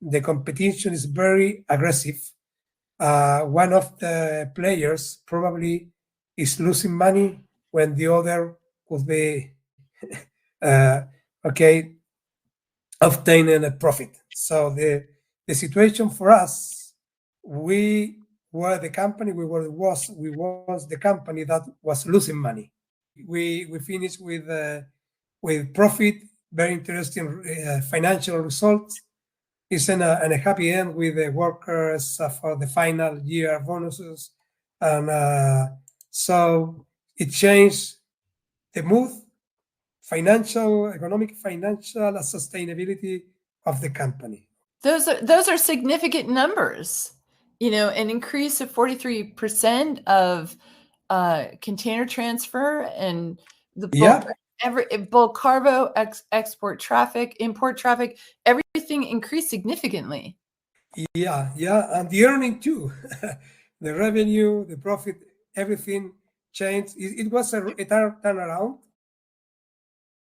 the competition is very aggressive. One of the players probably is losing money when the other could be okay, obtaining a profit. So the situation for us, we were the company, we was the company that was losing money. We finished with profit, very interesting financial results. It's and a happy end with the workers for the final year bonuses, and so it changed the mood, economic, financial sustainability of the company. Those are significant numbers. An increase of 43% of container transfer and the bulk cargo, export traffic, import traffic, everything increased significantly. Yeah, and the earning too, the revenue, the profit, everything changed. It was a turnaround.